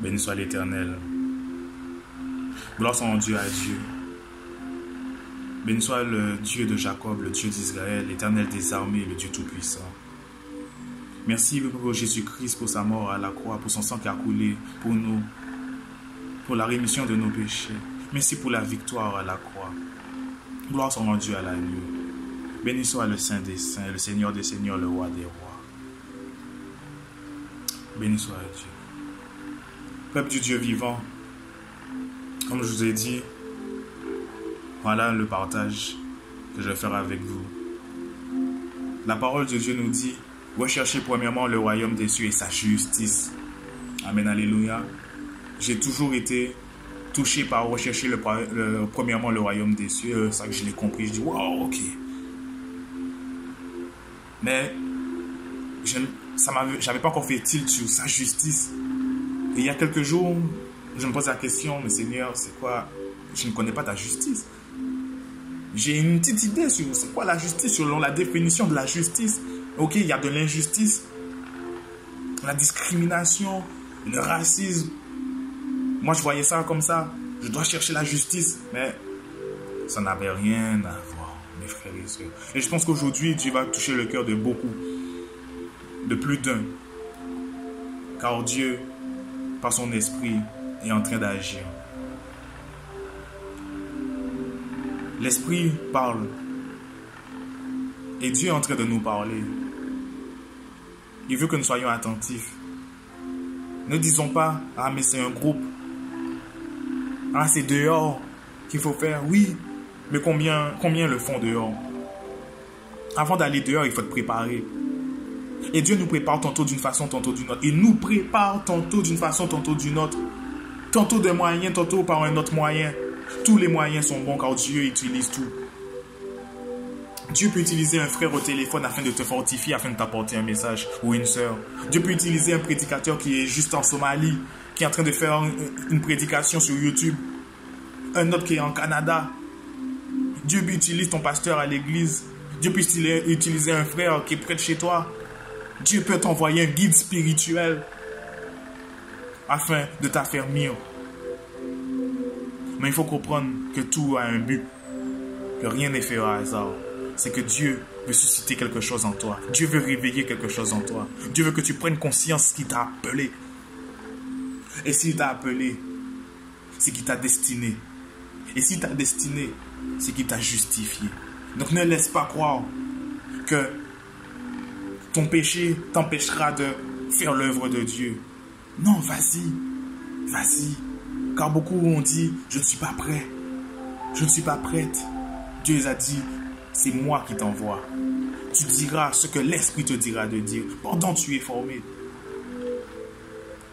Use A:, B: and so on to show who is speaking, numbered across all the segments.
A: Béni soit l'Éternel. Gloire soit rendue à Dieu. Béni soit le Dieu de Jacob, le Dieu d'Israël, l'Éternel des armées, le Dieu Tout-Puissant. Merci pour Jésus-Christ, pour sa mort à la croix, pour son sang qui a coulé pour nous, pour la rémission de nos péchés. Merci pour la victoire à la croix. Gloire soit rendue à l'agneau. Béni soit le Saint des Saints, le Seigneur des Seigneurs, le Roi des Rois. Béni soit Dieu. Peuple du Dieu vivant, comme je vous ai dit, voilà le partage que je vais faire avec vous. La parole de Dieu nous dit, recherchez premièrement le royaume des cieux et sa justice. Amen, alléluia. J'ai toujours été touché par rechercher premièrement le royaume des cieux. Ça que je l'ai compris, je dis, wow, ok. Mais j'avais pas encore fait tilt sur sa justice. Et il y a quelques jours, je me pose la question, mais Seigneur, c'est quoi? Je ne connais pas ta justice. J'ai une petite idée sur c'est quoi la justice, selon la définition de la justice. Ok, il y a de l'injustice, la discrimination, le racisme. Moi, je voyais ça comme ça. Je dois chercher la justice, mais ça n'avait rien à voir, mes frères et sœurs. Et je pense qu'aujourd'hui, Dieu va toucher le cœur de beaucoup, de plus d'un. Car Dieu, par son esprit, est en train d'agir. L'esprit parle. Et Dieu est en train de nous parler. Il veut que nous soyons attentifs. Ne disons pas, ah mais c'est un groupe. Ah c'est dehors qu'il faut faire. Oui, mais combien le font dehors? Avant d'aller dehors, il faut te préparer. Et Dieu nous prépare tantôt d'une façon, tantôt d'une autre. Il nous prépare tantôt d'une façon, tantôt d'une autre. Tantôt d'un moyen, tantôt par un autre moyen. Tous les moyens sont bons car Dieu utilise tout. Dieu peut utiliser un frère au téléphone afin de te fortifier, afin de t'apporter un message, ou une sœur. Dieu peut utiliser un prédicateur qui est juste en Somalie, qui est en train de faire une prédication sur YouTube. Un autre qui est en Canada. Dieu peut utiliser ton pasteur à l'église. Dieu peut utiliser un frère qui est près de chez toi. Dieu peut t'envoyer un guide spirituel afin de t'affermir. Mais il faut comprendre que tout a un but, que rien n'est fait au hasard. C'est que Dieu veut susciter quelque chose en toi. Dieu veut réveiller quelque chose en toi. Dieu veut que tu prennes conscience qu'il t'a appelé. Et s'il t'a appelé, c'est qu'il t'a destiné. Et s'il t'a destiné, c'est qu'il t'a justifié. Donc ne laisse pas croire que ton péché t'empêchera de faire l'œuvre de Dieu. Non, vas-y. Vas-y. Car beaucoup ont dit, je ne suis pas prêt. Je ne suis pas prête. Dieu les a dit, c'est moi qui t'envoie. Tu diras ce que l'Esprit te dira de dire pendant que tu es formé.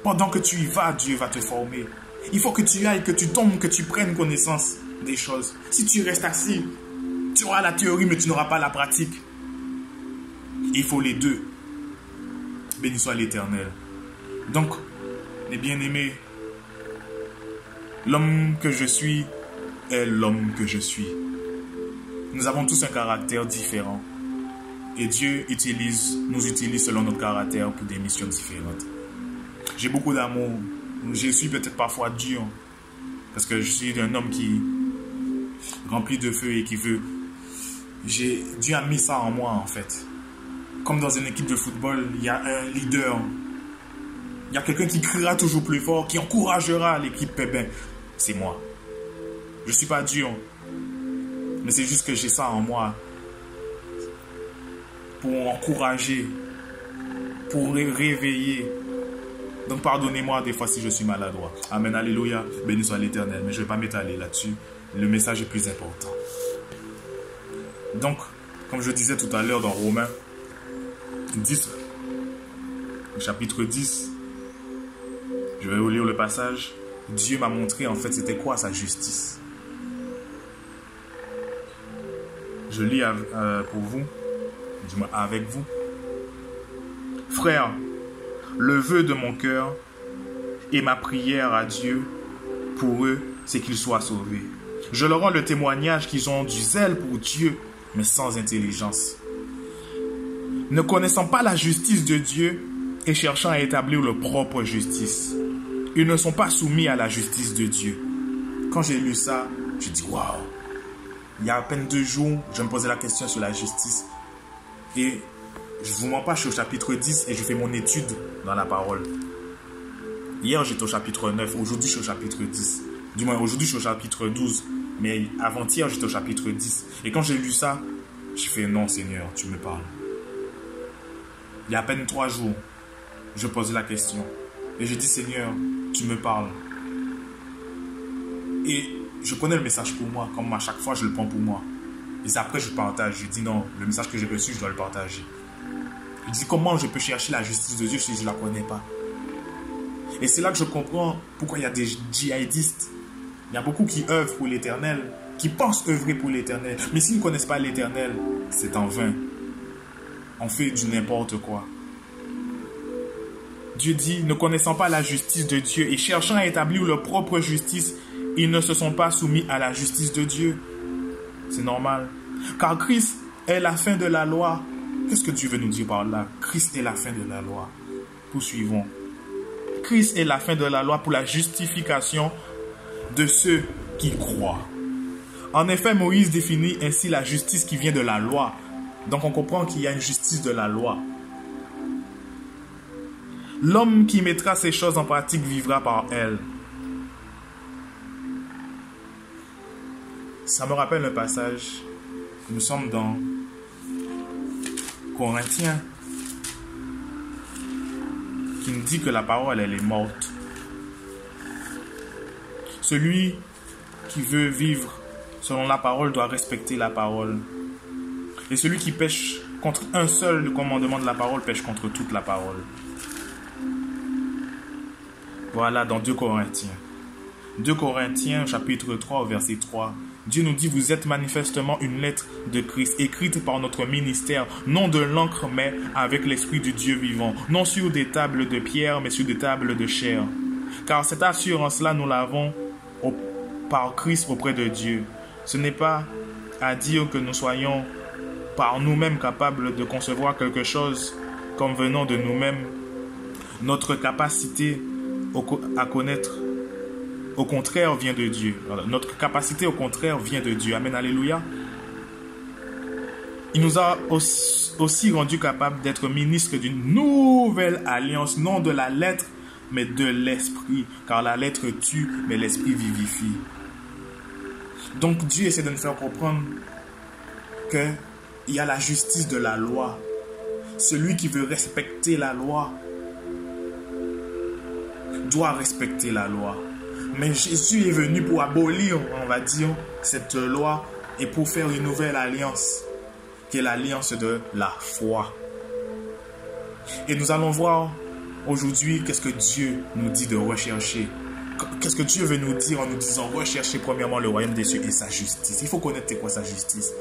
A: Pendant que tu y vas, Dieu va te former. Il faut que tu ailles, que tu tombes, que tu prennes connaissance des choses. Si tu restes assis, tu auras la théorie, mais tu n'auras pas la pratique. Il faut les deux. Béni soit l'Éternel. Donc, les bien-aimés, l'homme que je suis est l'homme que je suis. Nous avons tous un caractère différent. Et Dieu nous utilise selon notre caractère pour des missions différentes. J'ai beaucoup d'amour. Je suis peut-être parfois dur. Parce que je suis un homme qui rempli de feu et qui veut... Dieu a mis ça en moi en fait. Comme dans une équipe de football, il y a un leader. Il y a quelqu'un qui criera toujours plus fort, qui encouragera l'équipe. Ben, c'est moi. Je ne suis pas dur. Mais c'est juste que j'ai ça en moi. Pour encourager. Pour réveiller. Donc pardonnez-moi des fois si je suis maladroit. Amen, alléluia. Béni soit l'Éternel. Mais je ne vais pas m'étaler là-dessus. Le message est plus important. Donc, comme je disais tout à l'heure dans Romains 10, chapitre 10, je vais vous lire le passage. Dieu m'a montré en fait c'était quoi sa justice. Je lis pour vous, du moins avec vous. Frères, le vœu de mon cœur et ma prière à Dieu pour eux, c'est qu'ils soient sauvés. Je leur rends le témoignage qu'ils ont du zèle pour Dieu, mais sans intelligence. Ne connaissant pas la justice de Dieu et cherchant à établir leur propre justice. ils ne sont pas soumis à la justice de Dieu. Quand j'ai lu ça, je dis waouh. Il y a à peine 2 jours, je me posais la question sur la justice. Et je ne vous mens pas, je suis au chapitre 10 et je fais mon étude dans la parole. Hier, j'étais au chapitre 9. Aujourd'hui, je suis au chapitre 10. Du moins, aujourd'hui, je suis au chapitre 12. Mais avant-hier, j'étais au chapitre 10. Et quand j'ai lu ça, j'ai fait non, Seigneur, tu me parles. Il y a à peine 3 jours, je posais la question. Et je dis, Seigneur, tu me parles. Et je connais le message pour moi. Comme à chaque fois, je le prends pour moi. Et c'est après, je partage. Je dis non, le message que j'ai reçu, je dois le partager. Je dis comment je peux chercher la justice de Dieu si je ne la connais pas. Et c'est là que je comprends pourquoi il y a des djihadistes. Il y a beaucoup qui œuvrent pour l'Éternel, qui pensent œuvrer pour l'Éternel. Mais s'ils ne connaissent pas l'Éternel, c'est en vain. On fait du n'importe quoi. Dieu dit, ne connaissant pas la justice de Dieu et cherchant à établir leur propre justice, ils ne se sont pas soumis à la justice de Dieu. C'est normal. Car Christ est la fin de la loi. Qu'est-ce que Dieu veut nous dire par là? Christ est la fin de la loi. Poursuivons. Christ est la fin de la loi pour la justification de ceux qui croient. En effet, Moïse définit ainsi la justice qui vient de la loi. Donc on comprend qu'il y a une justice de la loi. L'homme qui mettra ces choses en pratique vivra par elles. Ça me rappelle un passage. Nous sommes dans Corinthiens qui nous dit que la parole, elle est morte. Celui qui veut vivre selon la parole doit respecter la parole. Et celui qui pêche contre un seul commandement de la parole pêche contre toute la parole. Voilà dans 2 Corinthiens. 2 Corinthiens chapitre 3 verset 3. Dieu nous dit, vous êtes manifestement une lettre de Christ, écrite par notre ministère, non de l'encre, mais avec l'Esprit du Dieu vivant, non sur des tables de pierre, mais sur des tables de chair. Car cette assurance-là, nous l'avons par Christ auprès de Dieu. Ce n'est pas à dire que nous soyons par nous-mêmes capables de concevoir quelque chose comme venant de nous-mêmes. Notre capacité à connaître, au contraire, vient de Dieu. Notre capacité, au contraire, vient de Dieu. Amen, alléluia. Il nous a aussi rendu capables d'être ministres d'une nouvelle alliance, non de la lettre, mais de l'esprit. Car la lettre tue, mais l'esprit vivifie. Donc Dieu essaie de nous faire comprendre qu'il y a la justice de la loi. Celui qui veut respecter la loi doit respecter la loi. Mais Jésus est venu pour abolir, on va dire, cette loi et pour faire une nouvelle alliance, qui est l'alliance de la foi. Et nous allons voir aujourd'hui qu'est-ce que Dieu nous dit de rechercher. Qu'est-ce que Dieu veut nous dire en nous disant rechercher premièrement le royaume des cieux et sa justice. Il faut connaître c'est quoi sa justice.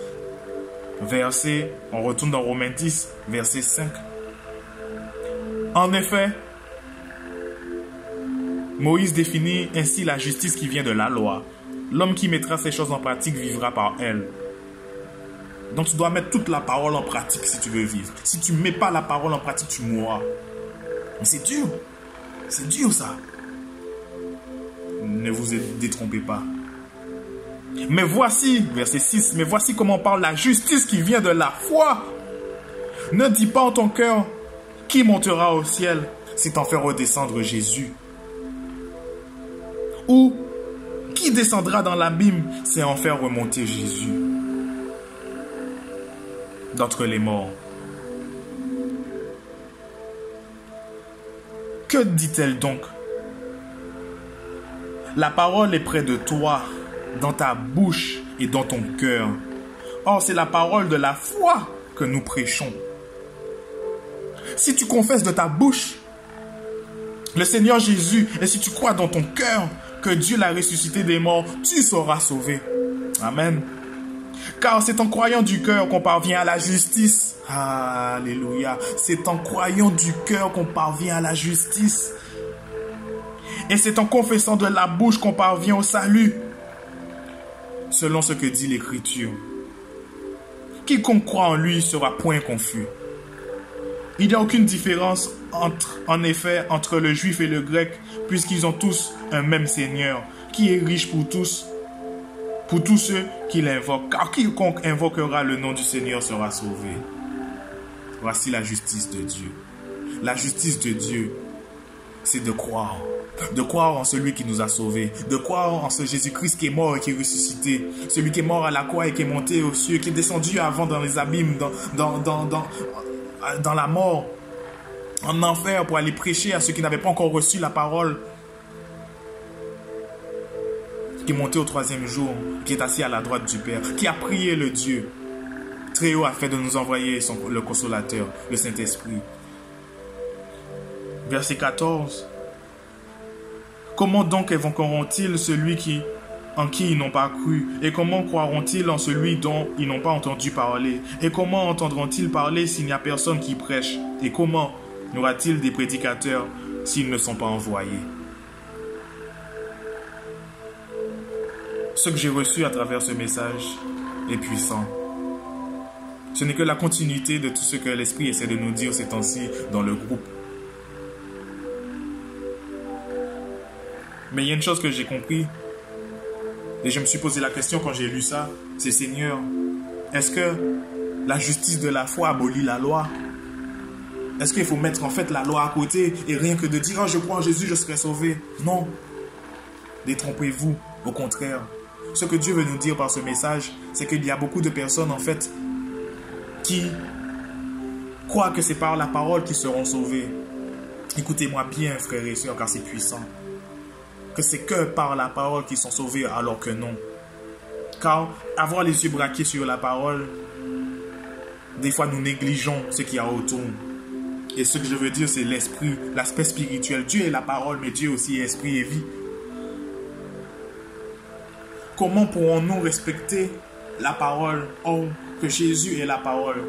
A: Verset, on retourne dans Romains 10, verset 5. En effet, Moïse définit ainsi la justice qui vient de la loi. L'homme qui mettra ces choses en pratique vivra par elle. Donc tu dois mettre toute la parole en pratique si tu veux vivre. Si tu ne mets pas la parole en pratique, tu mourras. Mais c'est dur. C'est dur ça. Ne vous détrompez pas. Mais voici, verset 6, mais voici comment parle la justice qui vient de la foi. Ne dis pas en ton cœur, qui montera au ciel, c'est en faire redescendre Jésus. Ou, qui descendra dans l'abîme, c'est en faire remonter Jésus d'entre les morts. Que dit-elle donc? La parole est près de toi, dans ta bouche et dans ton cœur. Or, c'est la parole de la foi que nous prêchons. Si tu confesses de ta bouche le Seigneur Jésus, et si tu crois dans ton cœur que Dieu l'a ressuscité des morts, tu seras sauvé. Amen. Car c'est en croyant du cœur qu'on parvient à la justice. Alléluia. C'est en croyant du cœur qu'on parvient à la justice. Et c'est en confessant de la bouche qu'on parvient au salut. Selon ce que dit l'Écriture. Quiconque croit en lui sera point confus. Il n'y a aucune différence en effet entre le juif et le grec, puisqu'ils ont tous un même Seigneur, qui est riche pour tous ceux qui l'invoquent. Car quiconque invoquera le nom du Seigneur sera sauvé. Voici la justice de Dieu. La justice de Dieu, c'est de croire. De croire en celui qui nous a sauvés. De croire en ce Jésus-Christ qui est mort et qui est ressuscité. Celui qui est mort à la croix et qui est monté aux cieux, qui est descendu avant dans les abîmes, dans la mort, en enfer, pour aller prêcher à ceux qui n'avaient pas encore reçu la parole. Qui est monté au 3e jour, qui est assis à la droite du Père, qui a prié le Dieu très haut afin de nous envoyer le consolateur, le Saint-Esprit. Verset 14. Comment donc invoqueront-ils celui en qui ils n'ont pas cru? Et comment croiront-ils en celui dont ils n'ont pas entendu parler? Et comment entendront-ils parler s'il n'y a personne qui prêche? Et comment y aura-t-il des prédicateurs s'ils ne sont pas envoyés? Ce que j'ai reçu à travers ce message est puissant. Ce n'est que la continuité de tout ce que l'Esprit essaie de nous dire ces temps-ci dans le groupe. Mais il y a une chose que j'ai compris, et je me suis posé la question quand j'ai lu ça, c'est Seigneur, est-ce que la justice de la foi abolit la loi? Est-ce qu'il faut mettre en fait la loi à côté et rien que de dire « Oh, je crois en Jésus, je serai sauvé ». Non, détrompez-vous, au contraire. Ce que Dieu veut nous dire par ce message, c'est qu'il y a beaucoup de personnes en fait qui croient que c'est par la parole qu'ils seront sauvés. Écoutez-moi bien, frères et sœurs, car c'est puissant. Que c'est que par la parole qu'ils sont sauvés, alors que non. Car avoir les yeux braqués sur la parole, des fois nous négligeons ce qu'il y a autour. Et ce que je veux dire, c'est l'esprit, l'aspect spirituel. Dieu est la parole, mais Dieu aussi est esprit et vie. Comment pourrons-nous respecter la parole? Oh, que Jésus est la parole.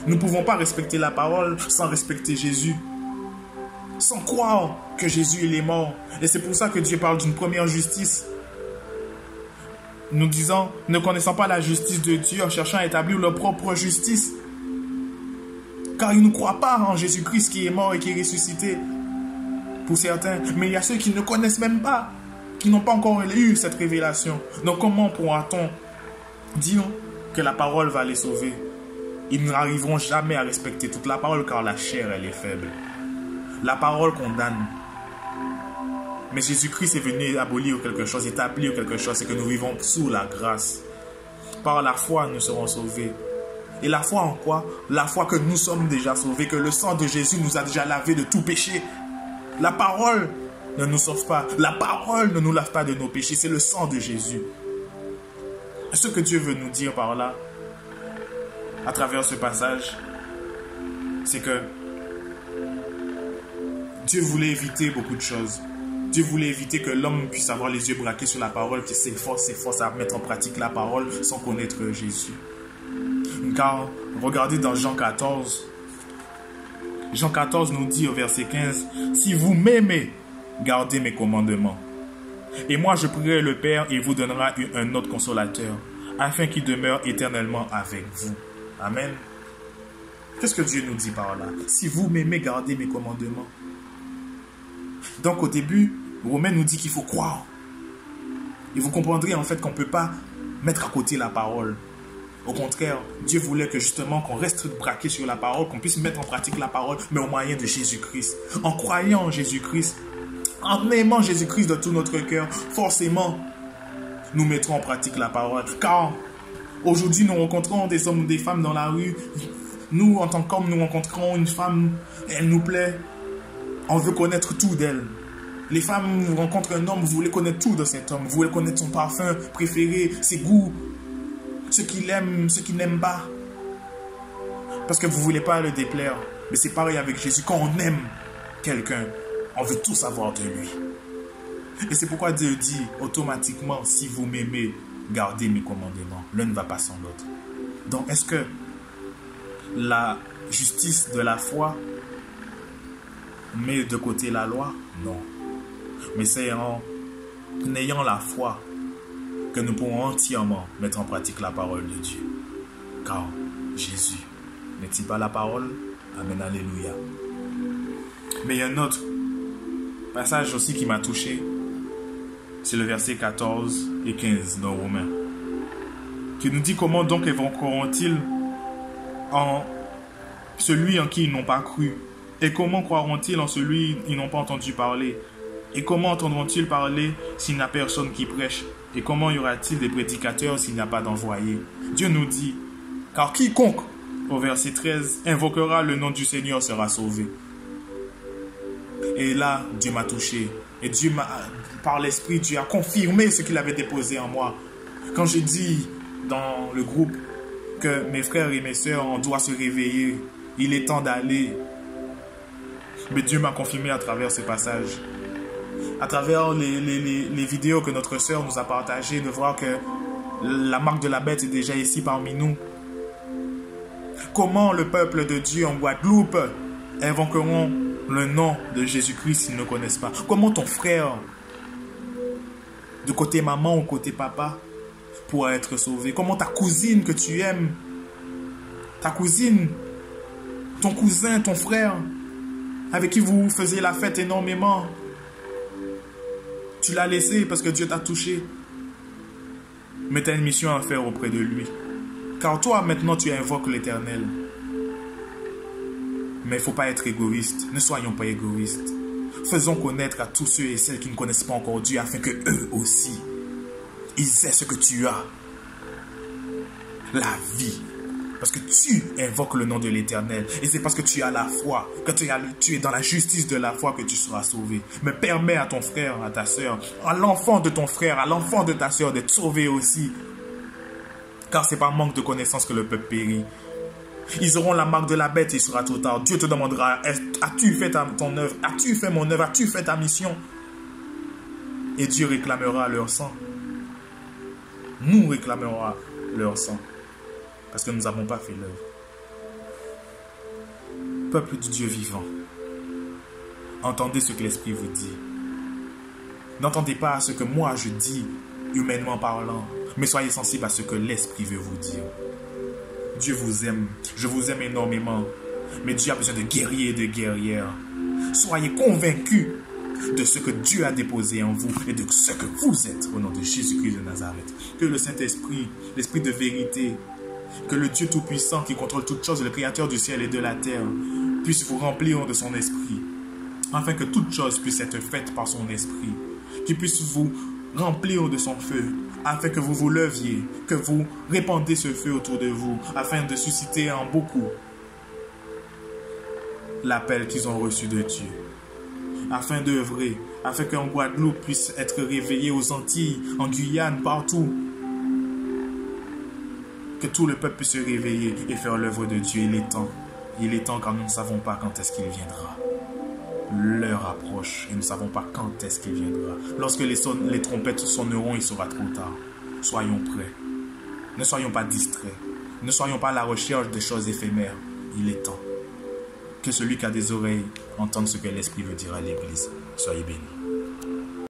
A: Nous ne pouvons pas respecter la parole sans respecter Jésus. Sans croire que Jésus il est mort. Et c'est pour ça que Dieu parle d'une première justice. Nous disons, ne connaissant pas la justice de Dieu, en cherchant à établir leur propre justice. Car ils ne croient pas en Jésus-Christ qui est mort et qui est ressuscité. Pour certains. Mais il y a ceux qui ne connaissent même pas. Qui n'ont pas encore eu cette révélation. Donc comment pourra-t-on dire que la parole va les sauver? Ils n'arriveront jamais à respecter toute la parole car la chair elle est faible. La parole condamne. Mais Jésus-Christ est venu abolir quelque chose, établir quelque chose, c'est que nous vivons sous la grâce. Par la foi, nous serons sauvés. Et la foi en quoi? La foi que nous sommes déjà sauvés, que le sang de Jésus nous a déjà lavé de tout péché. La parole ne nous sauve pas. La parole ne nous lave pas de nos péchés. C'est le sang de Jésus. Ce que Dieu veut nous dire par là, à travers ce passage, c'est que Dieu voulait éviter beaucoup de choses. Dieu voulait éviter que l'homme puisse avoir les yeux braqués sur la parole, qu'il s'efforce à mettre en pratique la parole sans connaître Jésus. Car, regardez dans Jean 14. Jean 14 nous dit au verset 15, « Si vous m'aimez, gardez mes commandements. Et moi je prierai le Père et il vous donnera un autre consolateur, afin qu'il demeure éternellement avec vous. » Amen. Qu'est-ce que Dieu nous dit par là? Si vous m'aimez, gardez mes commandements. Donc au début, Romain nous dit qu'il faut croire. Et vous comprendrez en fait qu'on ne peut pas mettre à côté la parole. Au contraire, Dieu voulait que justement qu'on reste braqué sur la parole, qu'on puisse mettre en pratique la parole, mais au moyen de Jésus-Christ. En croyant en Jésus-Christ, en aimant Jésus-Christ de tout notre cœur, forcément, nous mettrons en pratique la parole. Car aujourd'hui, nous rencontrons des hommes ou des femmes dans la rue. Nous, en tant qu'hommes, nous rencontrons une femme, elle nous plaît. On veut connaître tout d'elle. Les femmes, vous rencontrez un homme, vous voulez connaître tout de cet homme. Vous voulez connaître son parfum préféré, ses goûts, ce qu'il aime, ce qu'il n'aime pas. Parce que vous ne voulez pas le déplaire. Mais c'est pareil avec Jésus. Quand on aime quelqu'un, on veut tout savoir de lui. Et c'est pourquoi Dieu dit automatiquement, si vous m'aimez, gardez mes commandements. L'un ne va pas sans l'autre. Donc, est-ce que la justice de la foi met de côté la loi? Non. Mais c'est en ayant la foi que nous pourrons entièrement mettre en pratique la parole de Dieu. Car Jésus n'est-il pas la parole? Amen, alléluia. Mais il y a un autre passage aussi qui m'a touché. C'est le verset 14 et 15 dans Romains, qui nous dit comment donc évoqueront-ils en celui en qui ils n'ont pas cru? Et comment croiront-ils en celui ils n'ont pas entendu parler? Et comment entendront-ils parler s'il n'y a personne qui prêche? Et comment y aura-t-il des prédicateurs s'il n'y a pas d'envoyés? Dieu nous dit, car quiconque, au verset 13, invoquera le nom du Seigneur sera sauvé. Et là, Dieu m'a touché. Et Dieu m'a, par l'Esprit, Dieu a confirmé ce qu'il avait déposé en moi. Quand j'ai dit dans le groupe que mes frères et mes sœurs, on doit se réveiller, il est temps d'aller. Mais Dieu m'a confirmé à travers ce passage. À travers les vidéos que notre sœur nous a partagées, de voir que la marque de la bête est déjà ici parmi nous. Comment le peuple de Dieu en Guadeloupe invoqueront le nom de Jésus-Christ s'ils ne connaissent pas? Comment ton frère, de côté maman ou côté papa, pourra être sauvé? Comment ta cousine que tu aimes, ta cousine, ton cousin, ton frère, avec qui vous faisiez la fête énormément, tu l'as laissé parce que Dieu t'a touché. Mais tu as une mission à faire auprès de lui. Car toi, maintenant, tu invoques l'Éternel. Mais il ne faut pas être égoïste. Ne soyons pas égoïstes. Faisons connaître à tous ceux et celles qui ne connaissent pas encore Dieu, afin que eux aussi, ils aient ce que tu as. La vie. Parce que tu invoques le nom de l'Éternel. Et c'est parce que tu as la foi, que tu es dans la justice de la foi que tu seras sauvé. Mais permets à ton frère, à ta soeur, à l'enfant de ton frère, à l'enfant de ta soeur d'être sauvé aussi. Car c'est par manque de connaissance que le peuple périt. Ils auront la marque de la bête et il sera trop tard. Dieu te demandera, as-tu fait ton œuvre? As-tu fait mon œuvre? As-tu fait ta mission? Et Dieu réclamera leur sang. Nous réclamerons leur sang. Parce que nous n'avons pas fait l'œuvre. Peuple du Dieu vivant, entendez ce que l'Esprit vous dit. N'entendez pas ce que moi je dis, humainement parlant, mais soyez sensibles à ce que l'Esprit veut vous dire. Dieu vous aime, je vous aime énormément, mais Dieu a besoin de guerriers et de guerrières. Soyez convaincus de ce que Dieu a déposé en vous et de ce que vous êtes au nom de Jésus-Christ de Nazareth. Que le Saint-Esprit, l'Esprit de vérité, que le Dieu Tout-Puissant qui contrôle toutes choses, le Créateur du ciel et de la terre, puisse vous remplir de son esprit, afin que toutes choses puissent être faites par son esprit, qu'il puisse vous remplir de son feu, afin que vous vous leviez, que vous répandez ce feu autour de vous, afin de susciter en beaucoup l'appel qu'ils ont reçu de Dieu, afin d'œuvrer, afin qu'en Guadeloupe puisse être réveillé, aux Antilles, en Guyane, partout. Que tout le peuple puisse se réveiller et faire l'œuvre de Dieu. Il est temps. Il est temps car nous ne savons pas quand est-ce qu'il viendra. L'heure approche et nous ne savons pas quand est-ce qu'il viendra. Lorsque les trompettes sonneront, il sera trop tard. Soyons prêts. Ne soyons pas distraits. Ne soyons pas à la recherche de choses éphémères. Il est temps. Que celui qui a des oreilles entende ce que l'Esprit veut dire à l'Église. Soyez bénis.